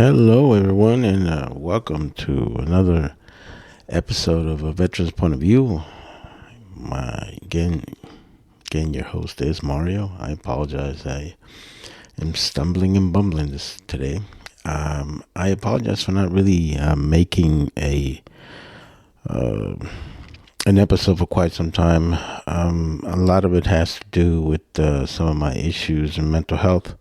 Hello, everyone, and welcome to another episode of A Veteran's Point of View. Again, your host is Mario. I apologize. I am stumbling and bumbling this today. I apologize for not really making uh, an episode for quite some time. A lot of it has to do with some of my issues and mental health.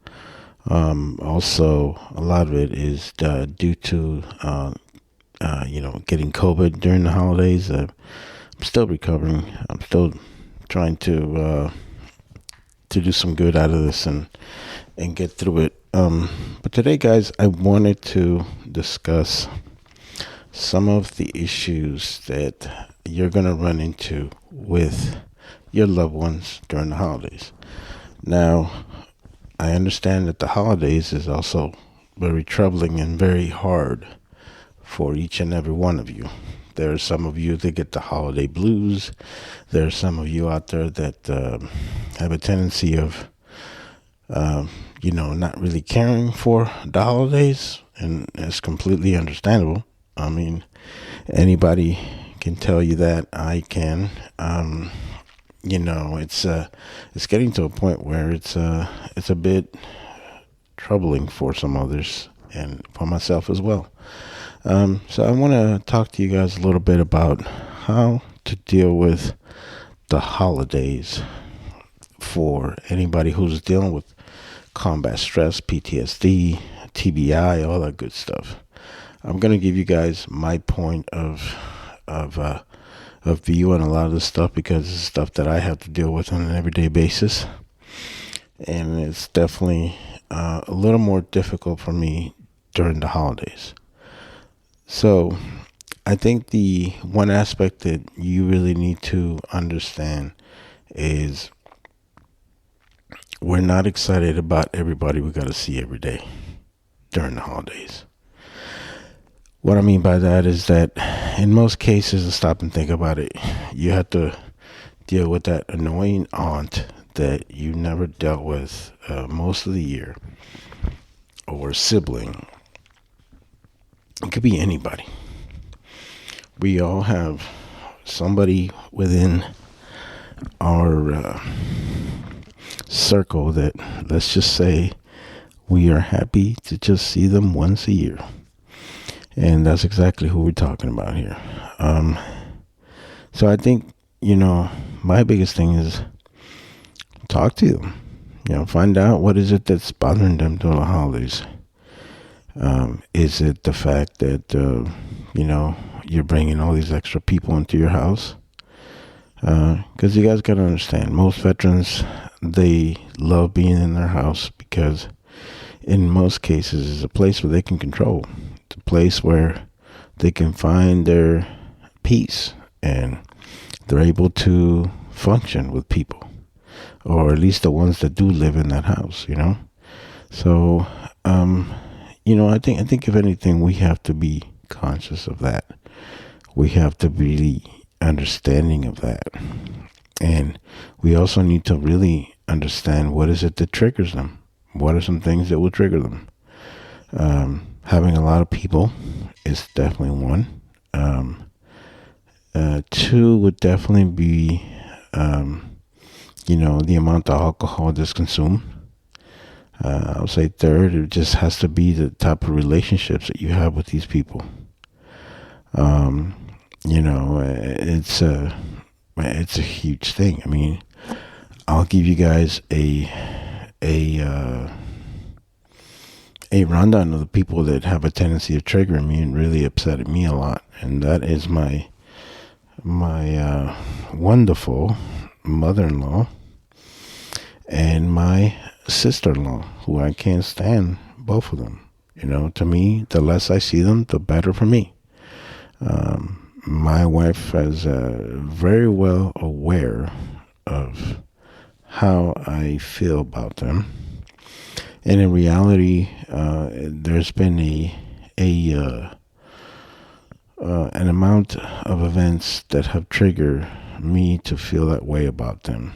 Also, a lot of it is due to, getting COVID during the holidays. I'm still recovering. I'm still trying to do some good out of this and get through it. But today, guys, I wanted to discuss some of the issues that you're going to run into with your loved ones during the holidays. Now, I understand that the holidays is also very troubling and very hard for each and every one of you. There are some of you that get the holiday blues. There are some of you out there that have a tendency of, not really caring for the holidays, and it's completely understandable. I mean, anybody can tell you that. I can. It's getting to a point where it's a bit troubling for some others and for myself as well. So I want to talk to you guys a little bit about how to deal with the holidays for anybody who's dealing with combat stress, PTSD, TBI, all that good stuff. I'm going to give you guys my point of view on a lot of this stuff because it's stuff that I have to deal with on an everyday basis. And it's definitely a little more difficult for me during the holidays. So I think the one aspect that you really need to understand is we're not excited about everybody we got to see every day during the holidays. What I mean by that is that in most cases, to stop and think about it, you have to deal with that annoying aunt that you never dealt with most of the year, or sibling. It could be anybody. We all have somebody within our circle that, let's just say, we are happy to just see them once a year. And that's exactly who we're talking about here. So I think, my biggest thing is talk to them. Find out what is it that's bothering them during the holidays. Is it the fact that, you're bringing all these extra people into your house? Because you guys got to understand, most veterans, they love being in their house because in most cases it's a place where they can control. It's a place where they can find their peace and they're able to function with people, or at least the ones that do live in that house, So, I think if anything, we have to be conscious of that. We have to be understanding of that. And we also need to really understand what is it that triggers them. What are some things that will trigger them? Having a lot of people is definitely one. Two would definitely be, the amount of alcohol that's consumed. I would say third, it just has to be the type of relationships that you have with these people. It's a huge thing. I mean, I'll give you guys a rundown of the people that have a tendency of triggering me and really upsetting me a lot, and that is my wonderful mother-in-law and my sister-in-law, who I can't stand both of them. To me, the less I see them, the better for me. My wife is very well aware of how I feel about them. And in reality, there's been an amount of events that have triggered me to feel that way about them,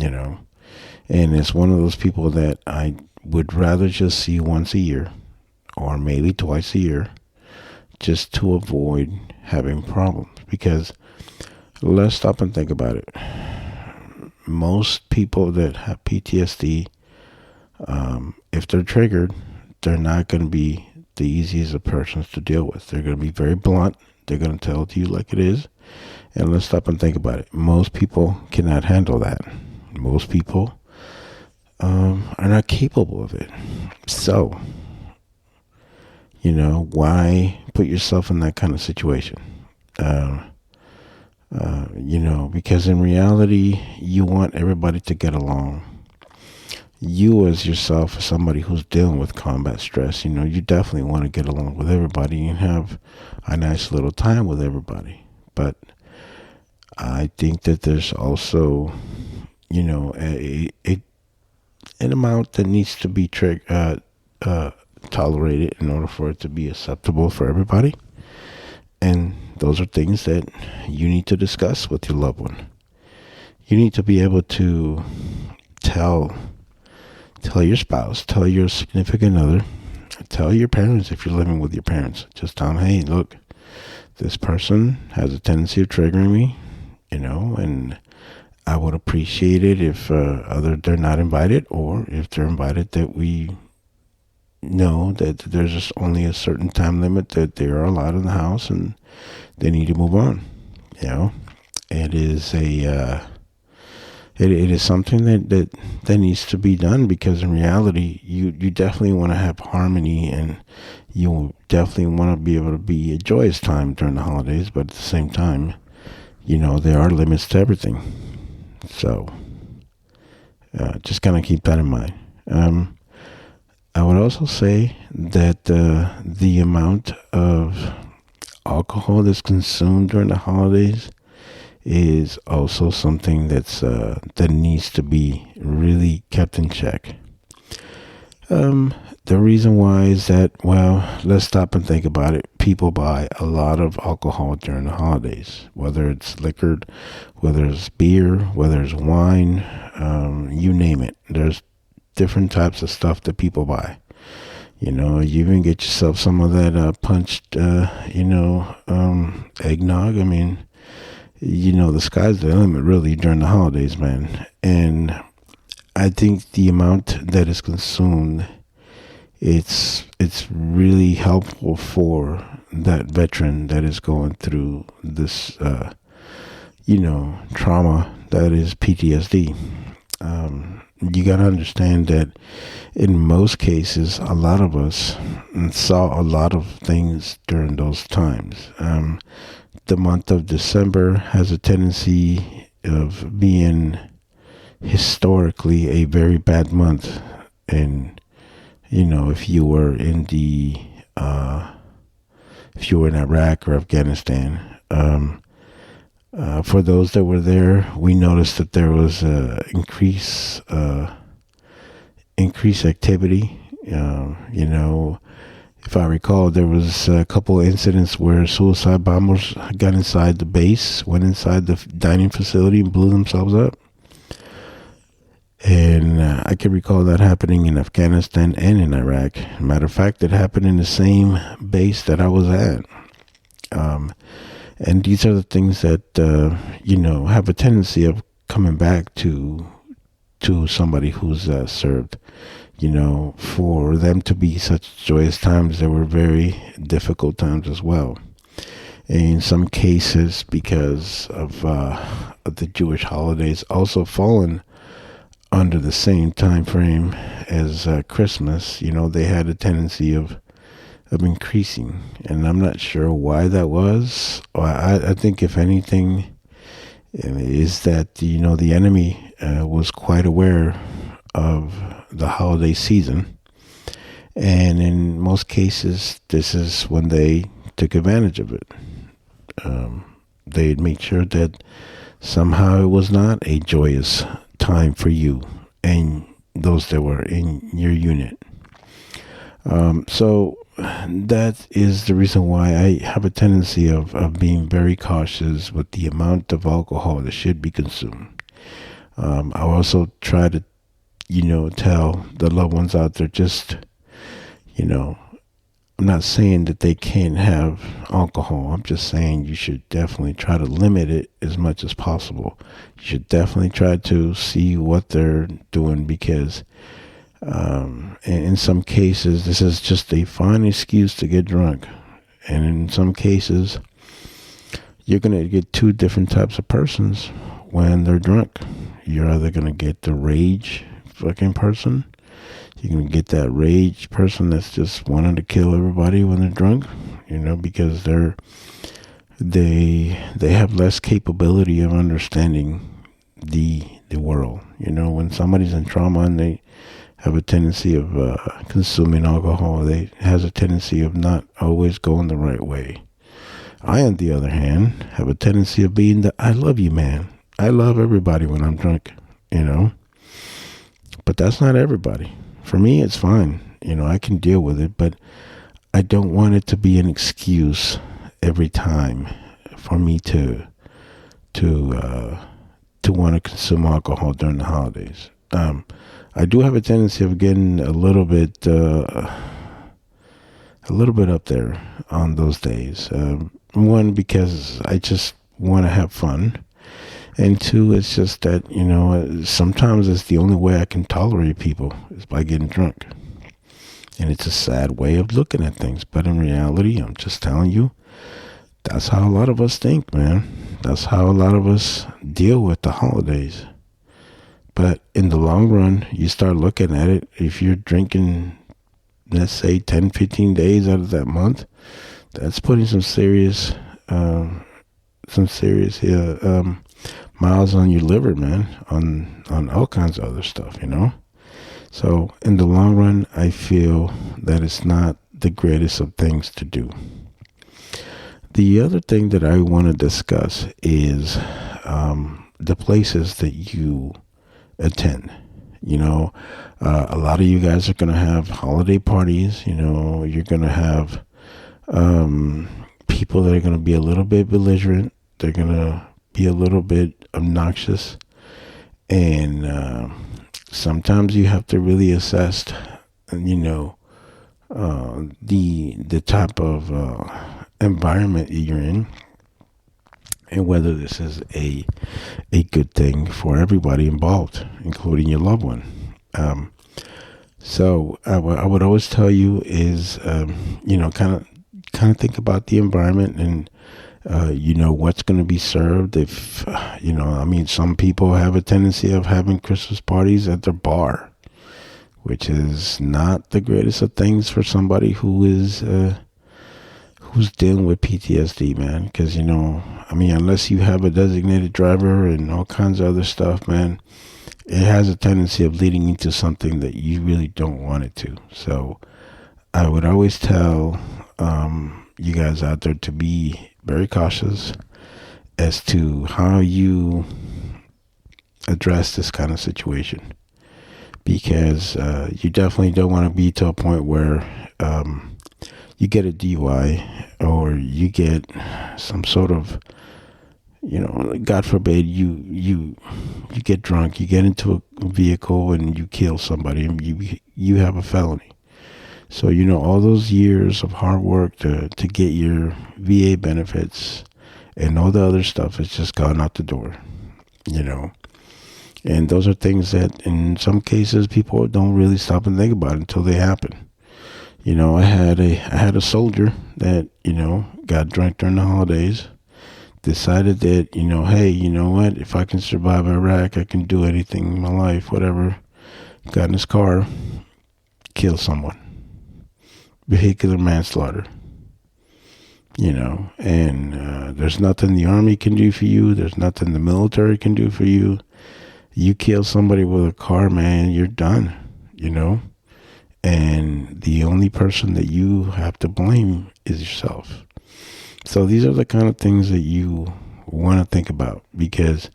And it's one of those people that I would rather just see once a year or maybe twice a year, just to avoid having problems. Because let's stop and think about it. Most people that have PTSD, if they're triggered, they're not going to be the easiest of persons to deal with. They're going to be very blunt. They're going to tell it to you like it is. And let's stop and think about it. Most people cannot handle that. Most people are not capable of it. So, why put yourself in that kind of situation? Because in reality, you want everybody to get along. You as yourself, as somebody who's dealing with combat stress, you definitely want to get along with everybody and have a nice little time with everybody. But I think that there's also, an amount that needs to be tolerated in order for it to be acceptable for everybody. And those are things that you need to discuss with your loved one. You need to be able to tell your spouse, tell your significant other, tell your parents if you're living with your parents. Just tell them, hey, look, this person has a tendency of triggering me, and I would appreciate it if they're not invited, or if they're invited, that we know that there's just only a certain time limit that they are allowed in the house, and they need to move on. It is it is something that needs to be done, because in reality, you definitely want to have harmony, and you definitely want to be able to be a joyous time during the holidays. But at the same time, there are limits to everything. So just kind of keep that in mind. I would also say that the amount of alcohol that's consumed during the holidays is also something that needs to be really kept in check. The reason why is that, well, let's stop and think about it. People buy a lot of alcohol during the holidays, whether it's liquor, whether it's beer, whether it's wine, you name it. There's different types of stuff that people buy. You even get yourself some of that punched, eggnog. I mean, the sky's the limit really during the holidays, man. And I think the amount that is consumed, it's really helpful for that veteran that is going through this, trauma that is PTSD. You got to understand that in most cases, a lot of us saw a lot of things during those times. The month of December has a tendency of being historically a very bad month. And, if you were in Iraq or Afghanistan, for those that were there, we noticed that there was increased activity. If I recall, there was a couple of incidents where suicide bombers got inside the base, went inside the dining facility and blew themselves up. And I can recall that happening in Afghanistan and in Iraq. Matter of fact, it happened in the same base that I was at. And these are the things that, have a tendency of coming back to somebody who's served. For them to be such joyous times, there were very difficult times as well. In some cases, because of the Jewish holidays also fallen under the same time frame as Christmas, they had a tendency of increasing. And I'm not sure why that was. I think, if anything, is that, the enemy was quite aware of the holiday season. And in most cases, this is when they took advantage of it. They'd make sure that somehow it was not a joyous time for you and those that were in your unit. So that is the reason why I have a tendency of being very cautious with the amount of alcohol that should be consumed. I also try to, tell the loved ones out there, just, I'm not saying that they can't have alcohol. I'm just saying you should definitely try to limit it as much as possible. You should definitely try to see what they're doing, because in some cases, this is just a fine excuse to get drunk. And in some cases, you're going to get two different types of persons when they're drunk. You're either going to get the rage fucking person. You're going to get that rage person that's just wanting to kill everybody when they're drunk, because they have less capability of understanding the world. When somebody's in trauma and they have a tendency of consuming alcohol, they has a tendency of not always going the right way. I, on the other hand, have a tendency of being the I love you man. I love everybody when I'm drunk, but that's not everybody. For me, it's fine. I can deal with it, but I don't want it to be an excuse every time for me to want to consume alcohol during the holidays. I do have a tendency of getting a little bit up there on those days. One, because I just want to have fun. And two, it's just that, sometimes it's the only way I can tolerate people is by getting drunk. And it's a sad way of looking at things. But in reality, I'm just telling you, that's how a lot of us think, man. That's how a lot of us deal with the holidays. But in the long run, you start looking at it. If you're drinking, let's say 10, 15 days out of that month, that's putting some serious miles on your liver, man, on all kinds of other stuff, So in the long run, I feel that it's not the greatest of things to do. The other thing that I want to discuss is the places that you attend. A lot of you guys are going to have holiday parties. You're going to have people that are going to be a little bit belligerent. They're going to be a little bit obnoxious, and sometimes you have to really assess, the type of environment you're in, and whether this is a good thing for everybody involved, including your loved one. So I would always tell you is, kind of think about the environment and. What's going to be served. If, some people have a tendency of having Christmas parties at their bar, which is not the greatest of things for somebody who is, who's dealing with PTSD, man. Because, unless you have a designated driver and all kinds of other stuff, man, it has a tendency of leading into something that you really don't want it to. So I would always tell, you guys out there to be very cautious as to how you address this kind of situation, because you definitely don't want to be to a point where you get a DUI or you get some sort of, God forbid, you get drunk, you get into a vehicle and you kill somebody and you have a felony. So, all those years of hard work to get your VA benefits and all the other stuff has just gone out the door, And those are things that in some cases people don't really stop and think about until they happen. I had a soldier that, got drunk during the holidays, decided that, hey, you know what, if I can survive Iraq, I can do anything in my life, whatever. Got in his car, killed someone. Vehicular manslaughter, and there's nothing the Army can do for you. There's nothing the military can do for you. You kill somebody with a car, man, you're done, and the only person that you have to blame is yourself. So these are the kind of things that you want to think about, because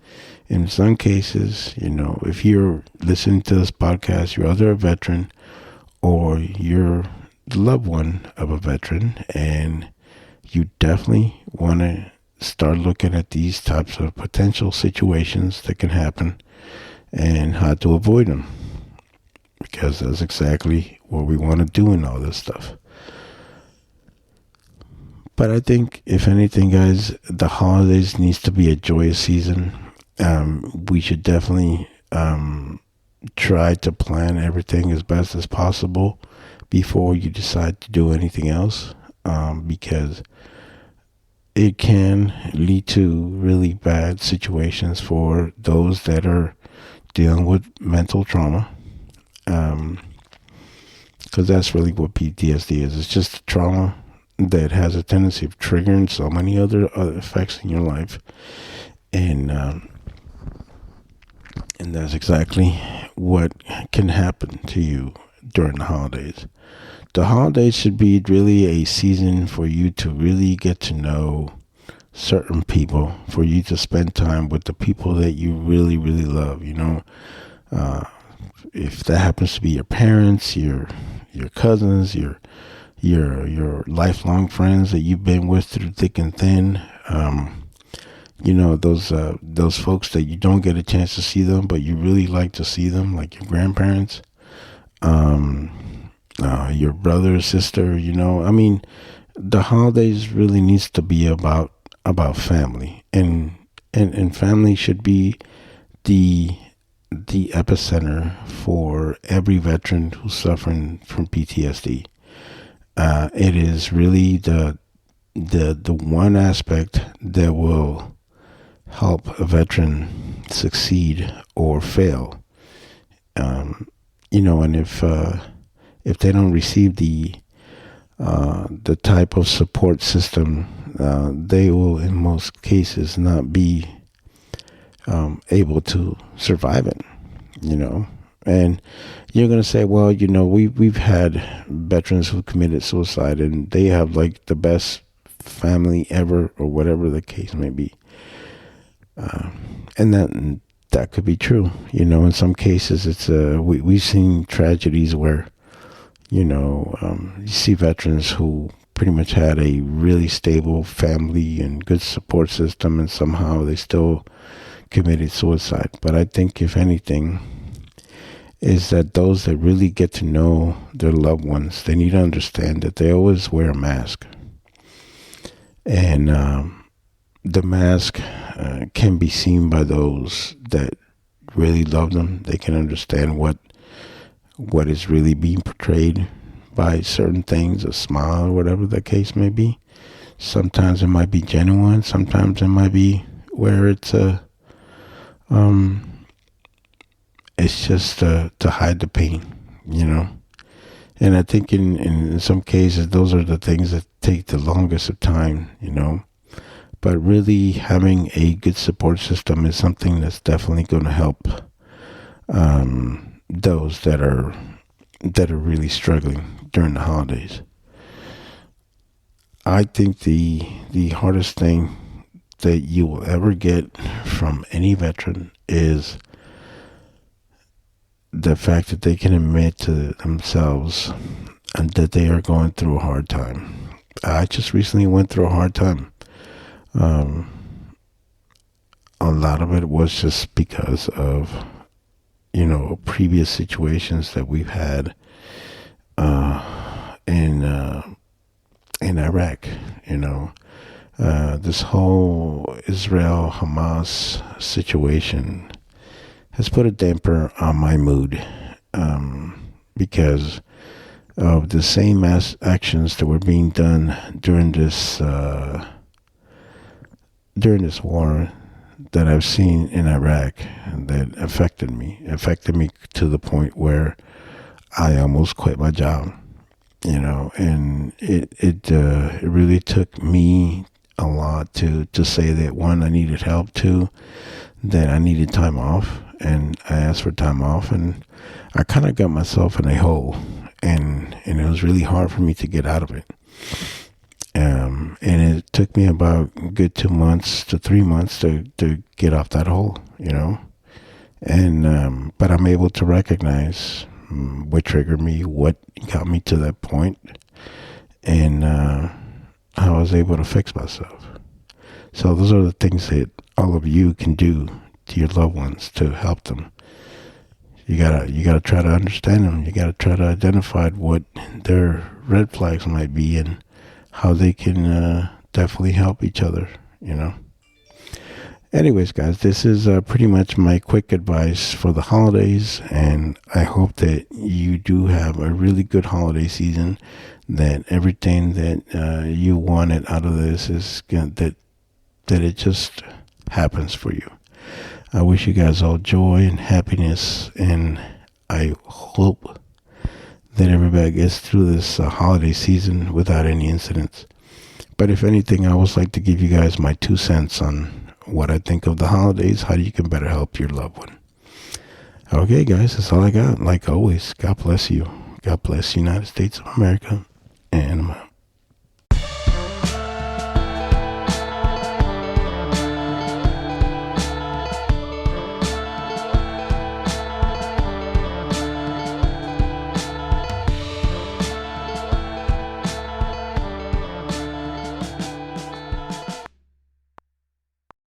in some cases, if you're listening to this podcast, you're either a veteran or you're the loved one of a veteran, and you definitely want to start looking at these types of potential situations that can happen and how to avoid them, because that's exactly what we want to do in all this stuff. But I think, if anything, guys, the holidays needs to be a joyous season. We should definitely try to plan everything as best as possible before you decide to do anything else, because it can lead to really bad situations for those that are dealing with mental trauma. Um, because that's really what PTSD is. It's just trauma that has a tendency of triggering so many other effects in your life, and and that's exactly what can happen to you during the holidays. The holidays should be really a season for you to really get to know certain people, for you to spend time with the people that you really, really love. Uh, if that happens to be your parents, your cousins, your lifelong friends that you've been with through thick and thin. Those folks that you don't get a chance to see them, but you really like to see them, like your grandparents, your brother, sister. The holidays really needs to be about family, and family should be the the epicenter for every veteran who's suffering from PTSD. It is really the one aspect that will help a veteran succeed or fail. And if they don't receive the type of support system, they will, in most cases, not be able to survive it. And you're gonna say, well, we've had veterans who committed suicide, and they have like the best family ever, or whatever the case may be. And that could be true. In some cases, it's we've seen tragedies where you see veterans who pretty much had a really stable family and good support system, and somehow they still committed suicide. But I think, if anything, is that those that really get to know their loved ones, they need to understand that they always wear a mask. And the mask can be seen by those that really love them. They can understand what is really being portrayed by certain things, a smile or whatever the case may be. Sometimes it might be genuine. Sometimes it might be where it's just to hide the pain. And I think in some cases, those are the things that take the longest of time. But really, having a good support system is something that's definitely going to help those that are really struggling during the holidays. I think the hardest thing that you will ever get from any veteran is the fact that they can admit to themselves and that they are going through a hard time. I just recently went through a hard time. A lot of it was just because of previous situations that we've had in Iraq. This whole Israel Hamas situation has put a damper on my mood, because of the same actions that were being done during this war that I've seen in Iraq, that affected me to the point where I almost quit my job. And it really took me a lot to say that, one, I needed help, two, that I needed time off, and I asked for time off, and I kind of got myself in a hole, and it was really hard for me to get out of it. And it took me about a good 2 months to 3 months to get off that hole, and but I'm able to recognize what triggered me, what got me to that point, and how I was able to fix myself. So those are the things that all of you can do to your loved ones to help them. You gotta try to understand them. You gotta try to identify what their red flags might be, and how they can definitely help each other, you know. Anyways, guys, this is pretty much my quick advice for the holidays, and I hope that you do have a really good holiday season, that everything that you wanted out of this is that it just happens for you. I wish you guys all joy and happiness, and I hope that everybody gets through this holiday season without any incidents. But if anything, I always like to give you guys my 2 cents on what I think of the holidays, how you can better help your loved one. Okay, guys, that's all I got. Like always, God bless you. God bless the United States of America, and I'm out.